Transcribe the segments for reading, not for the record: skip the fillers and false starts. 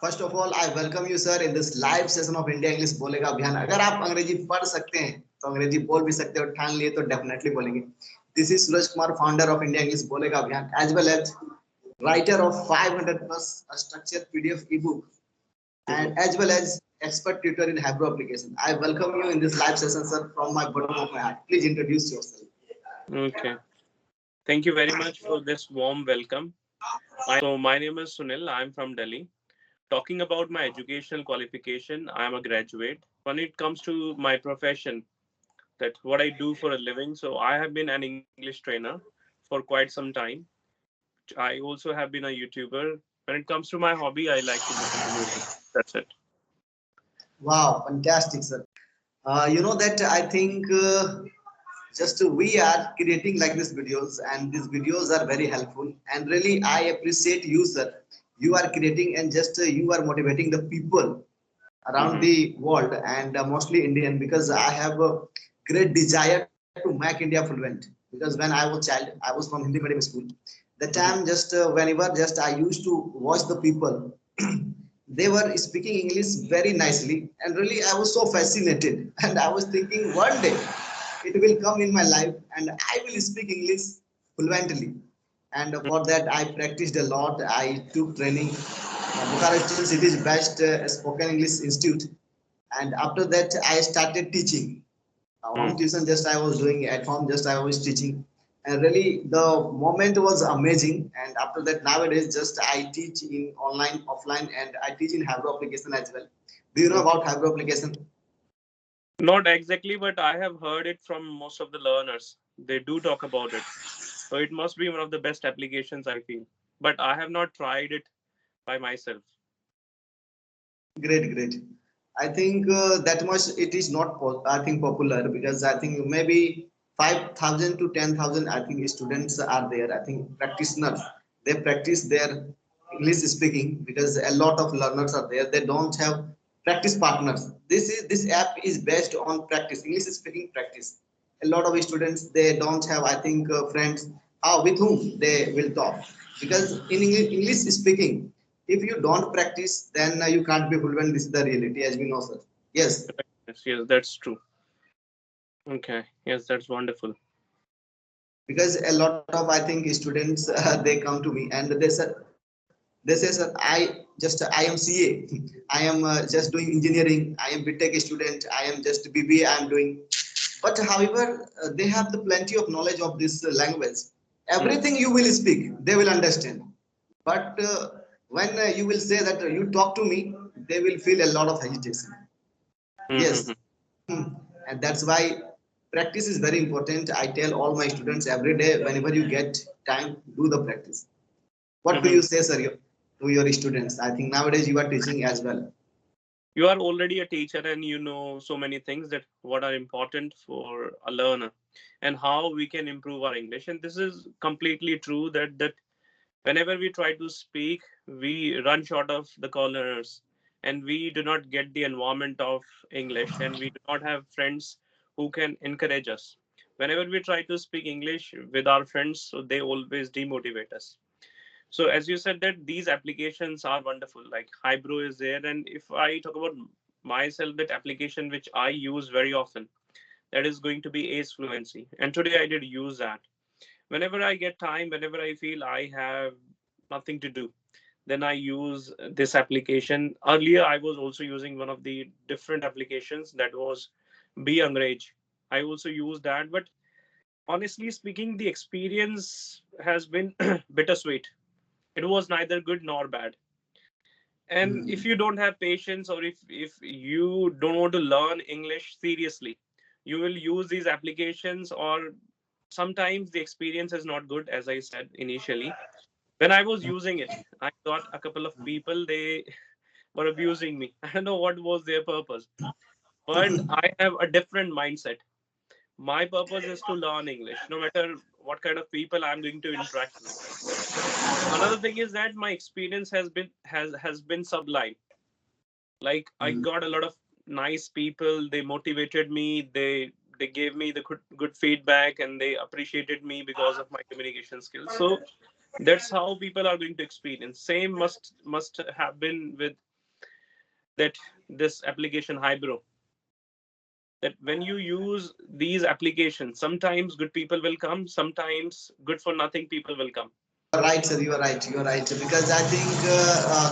First of all I welcome you sir in this live session of India English बोलेगा अभियान। अगर आप अंग्रेजी पढ़ सकते हैं तो अंग्रेजी बोल भी सकते हो, ठान लिए तो डेफिनेटली बोलेंगे। This is Suraj Kumar, founder of India English बोलेगा अभियान, as well as writer of 500 plus structured PDF ebook and as well as expert tutor in Hebrew application. I welcome you in this live session, sir, from my bottom of my heart. Please introduce yourself. Okay. Thank you very much for this warm welcome. My name is Sunil. I'm from Delhi. Talking about my educational qualification, I am a graduate. When it comes to my profession, that what I do for a living, so I have been an English trainer for quite some time. I also have been a YouTuber. When it comes to my hobby, I like to listen to music. That's it. Wow, fantastic, sir. You know that I think just we are creating like these videos, and these videos are very helpful. And really, I appreciate you, sir. You are creating and just you are motivating the people around Mm-hmm. the world and mostly Indian, because I have a great desire to make India fluent. Because when I was child, I was from Hindi medium school. The Mm-hmm. time just whenever just I used to watch the people, they were speaking English very nicely, and really I was so fascinated, and I was thinking one day it will come in my life and I will speak English fluently. And for that I practiced a lot. I took training Bucharest city's best spoken English institute, and after that I started teaching. Home tuition just I was doing at home, just I was teaching, and really the moment was amazing. And after that nowadays just I teach in online, offline, and I teach in Hebrew application as well. Do you know Okay. about Hebrew application? Not exactly, but I have heard it from most of the learners. They do talk about it. So it must be one of the best applications, I feel. But I have not tried it by myself. Great, great. I think that much it is not I think popular, because I think maybe 5,000 to 10,000 I think students are there. I think practitioners, they practice their English speaking, because a lot of learners are there. They don't have practice partners. This app is based on practice, English speaking practice. A lot of students, they don't have I think friends with whom they will talk, because in English speaking, if you don't practice, then you can't be fluent. This is the reality, as we know, sir. Yes, Yes, yes, that's true. Okay, yes, that's wonderful. because a lot of I think students they come to me and they say, sir, I am CA, I am just doing engineering, I am BTech student, I am just BBA, I am doing. But however, they have the plenty of knowledge of this language. Hmm. Everything you will speak, they will understand. But when you will say that you talk to me, they will feel a lot of hesitation. Hmm. Yes. And that's why practice is very important. I tell all my students every day, whenever you get time, do the practice. What do Hmm. you say, sir, to your students? I think nowadays you are teaching as well. You are already a teacher and you know so many things that what are important for a learner and how we can improve our English. And this is completely true that whenever we try to speak, we run short of the corners and we do not get the environment of English and we do not have friends who can encourage us. Whenever we try to speak English with our friends, so they always demotivate us. So as you said that these applications are wonderful, like Hybro is there. And if I talk about myself, that application which I use very often, that is going to be Ace Fluency. And today I did use that. Whenever I get time, whenever I feel I have nothing to do, then I use this application. Earlier I was also using one of the different applications that was Be Angrej. I also use that, but honestly speaking, the experience has been bittersweet. It was neither good nor bad. And if Hmm. you don't have patience, or if you don't want to learn English seriously, you will use these applications, or sometimes the experience is not good. As I said initially, when I was using it, I got a couple of people, they were abusing me. I don't know what was their purpose, but I have a different mindset. My purpose is to learn English, no matter what kind of people I'm going to interact with. Another thing is that my experience has been sublime. Like, I got a lot of nice people, they motivated me, they gave me the good feedback, and they appreciated me because of my communication skills. So that's how people are going to experience. Same must have been with that this application Hybro, that when you use these applications, sometimes good people will come, sometimes good for nothing people will come. You are right, sir. You are right. You are right. Because I think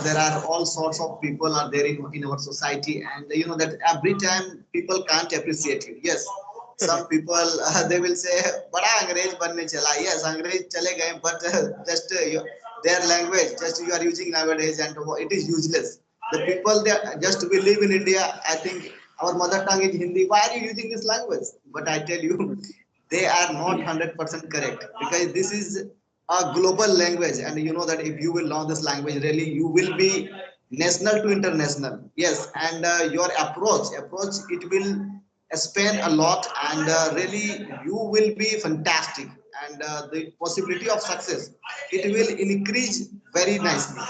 there are all sorts of people are there in our society, and you know that every time people can't appreciate you. Yes, some people they will say, "बड़ा अंग्रेज बनने चला." Yes, अंग्रेज चले गए, but just their language, just you are using nowadays, and it is useless. The people that just we live in India, I think our mother tongue is Hindi. Why are you using this language? But I tell you, they are not 100% correct because this is a global language, and you know that if you will learn this language, really you will be national to international. Yes, and your approach it will span a lot, and really you will be fantastic, and the possibility of success it will increase very nicely,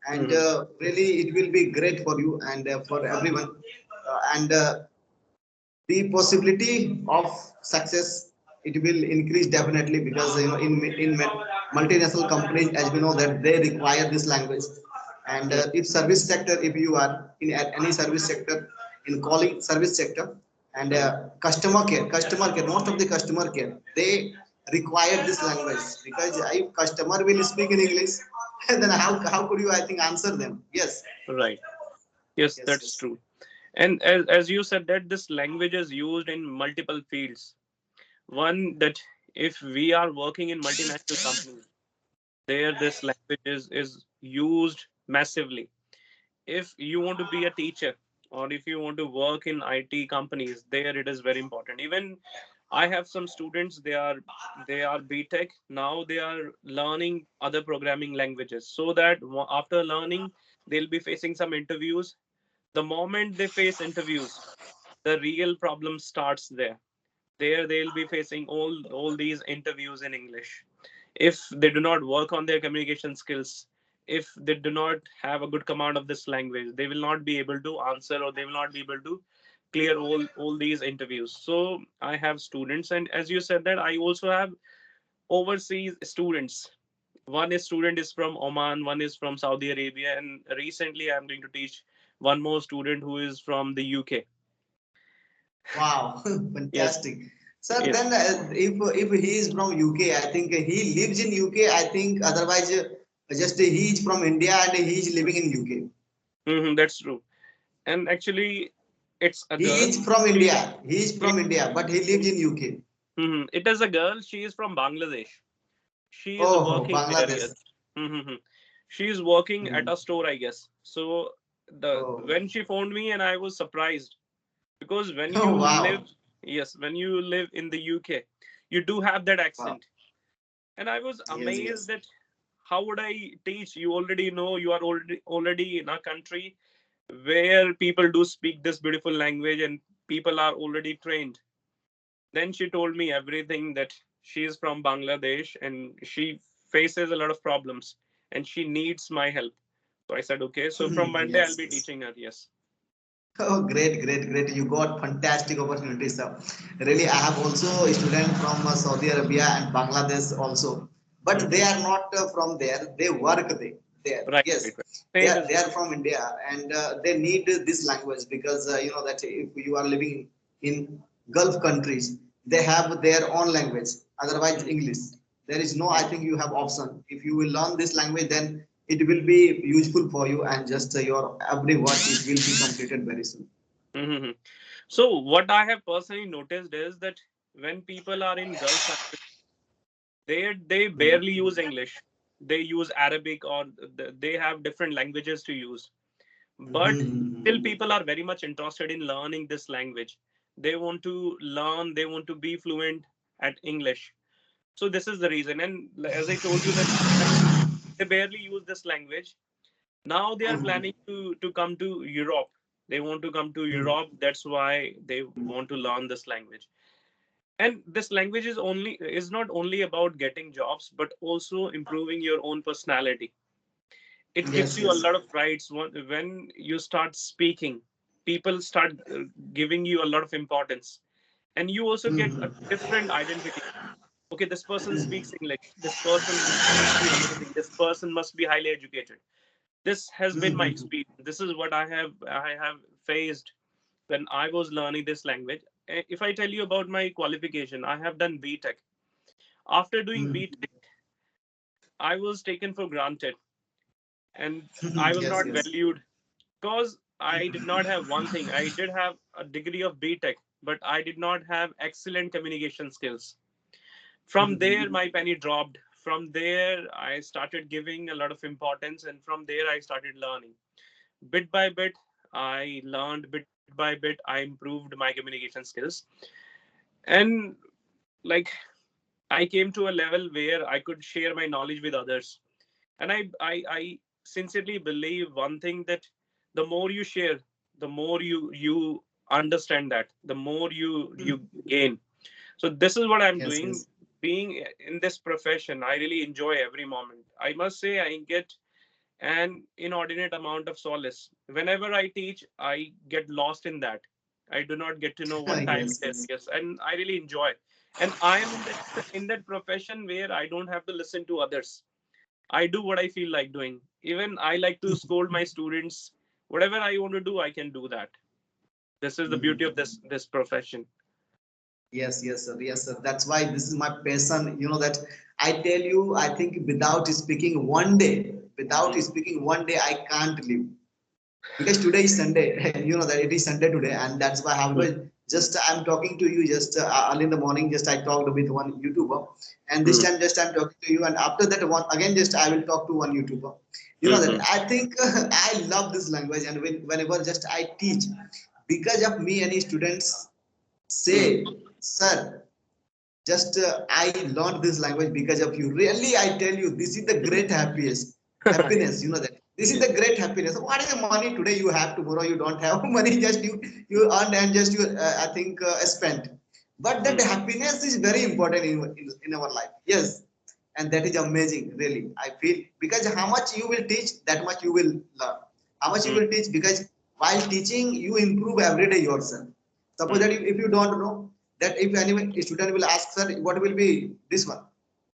and Mhm. really it will be great for you and for everyone, and the possibility of success it will increase definitely, because you know in multinational companies, as we know that they require this language, and Mhm. if service sector, if you are in any service sector, in calling service sector, and Mhm. customer care, most of the customer care they require this language, because if customer will speak in English then how could you, I think, answer them? Yes, Right. Yes, yes, that's yes. true. And as you said that this language is used in multiple fields. One, that if we are working in multinational companies, there this language is used massively. If you want to be a teacher, or if you want to work in IT companies, there it is very important. Even I have some students, they are BTech now, they are learning other programming languages, so that after learning they'll be facing some interviews. The moment they face interviews, the real problem starts there. There they'll be facing all these interviews in English. If they do not work on their communication skills, if they do not have a good command of this language, they will not be able to answer, or they will not be able to clear all these interviews. So I have students, and as you said that, I also have overseas students. One is student is from Oman, one is from Saudi Arabia, and recently I'm going to teach one more student who is from the UK. Wow, Yes. fantastic. Sir, Yes. then if he is from UK, I think he lives in UK. I think otherwise, just he is from India and he is living in UK. That's true. And actually, it's a He girl. is from She, India. He is yeah, from India, but he lives in UK. it is a girl. She is from Bangladesh. She is Oh, working there. Bangladesh. Yes. She is working at Hmm. a store, I guess. So the Oh, when she phoned me, and I was surprised, because when oh, you live, wow, yes, when you live in the UK, you do have that wow. accent, and I was Yes, amazed yes. that how would I teach? You already know, you are already in a country where people do speak this beautiful language, and people are already trained. Then she told me everything, that she is from Bangladesh and she faces a lot of problems and she needs my help. So I said, okay. So from Monday, I'll Yes, be yes. teaching her. Yes. Oh, great, great, great. You got fantastic opportunities, sir. Really, I have also a student from Saudi Arabia and Bangladesh also, but they Hmm. are not from there. They work there. Right, Yes, right, right. Same as they me. are from India, and they need this language, because you know that if you are living in Gulf countries, they have their own language. Otherwise, Mhm. English. There is no, I Mhm. think you have option. If you will learn this language, then it will be useful for you, and just your every work it will be completed very soon. Mhm. So what I have personally noticed is that when people are in Gulf countries, they barely use English. They use Arabic, or they have different languages to use. But still, Mhm. people are very much interested in learning this language. They want to learn, they want to be fluent at English. So this is the reason. And as I told you that they barely use this language. Now they are planning to come to Europe. They want to come to Europe. That's why they want to learn this language. And this language is not only about getting jobs, but also improving your own personality. It gives Yes, you a yes. lot of rights. When you start speaking, people start giving you a lot of importance, and you also get a Mhm. different identity. Okay, this person speaks English, this person must be amazing, this person must be highly educated. This has been my Mhm. experience. This is what I have faced when I was learning this language. If I tell you about my qualification, I have done BTech. After doing Mhm. BTech, I was taken for granted, and I was Yes, not yes. valued because I did not have one thing. I did have a degree of BTech, but I did not have excellent communication skills. From there, Mhm. my penny dropped. From there, I started giving a lot of importance, and from there, I started learning. Bit by bit, I learned. Bit by bit, I improved my communication skills. And like, I came to a level where I could share my knowledge with others. And I sincerely believe one thing, that the more you share, the more you understand, that the more you gain. So this is what I'm Yes, doing. yes. Being in this profession, I really enjoy every moment. I must say, I get an inordinate amount of solace. Whenever I teach, I get lost in that. I do not get to know what time Yes, it is. yes. Yes, and I really enjoy. And I am in that profession where I don't have to listen to others. I do what I feel like doing. Even I like to scold my students. Whatever I want to do, I can do that. This is the beauty of Mhm. this profession. Yes, yes, sir. Yes, sir. That's why this is my passion. You know that I tell you, I think without Mm. speaking one day, I can't live. Because today is Sunday. You know that it is Sunday today, and that's why. Mm. However, just I'm talking to you just early in the morning. Just I talked with one YouTuber, and this Mm. time just I'm talking to you, and after that one again just I will talk to one YouTuber. You know that Mm. I think I love this language, and whenever just I teach, because of me, any students Mm. say, "Sir, just I learned this language because of you." Really, I tell you, this is the great happiest happiness. You know that this is Yeah. the great happiness. What is the money today you have, tomorrow you don't have money? Just you earn and just you I think spend. But that Mm. happiness is very important in our life. Yes, and that is amazing. Really, I feel because how much you will teach, that much you will learn. How much you Mm. will teach, because while teaching you improve every day yourself. Suppose Mm. that if you don't know, that if anyone a student will ask, sir, what will be this one?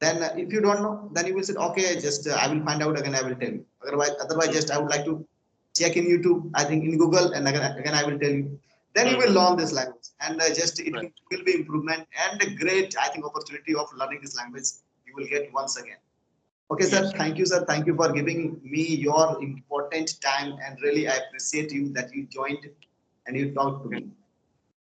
Then if you don't know, then you will say, okay, just I will find out again. I will tell you. Otherwise, Mm. just I would like to check in YouTube. I think in Google, and again I will tell you. Then you will Mm. learn this language, and just it Right. will be improvement and a great, I think, opportunity of learning this language. You will get once again. Okay, sir. Yes. Thank you, sir. Thank you for giving me your important time, and really I appreciate you that you joined and you talked to me.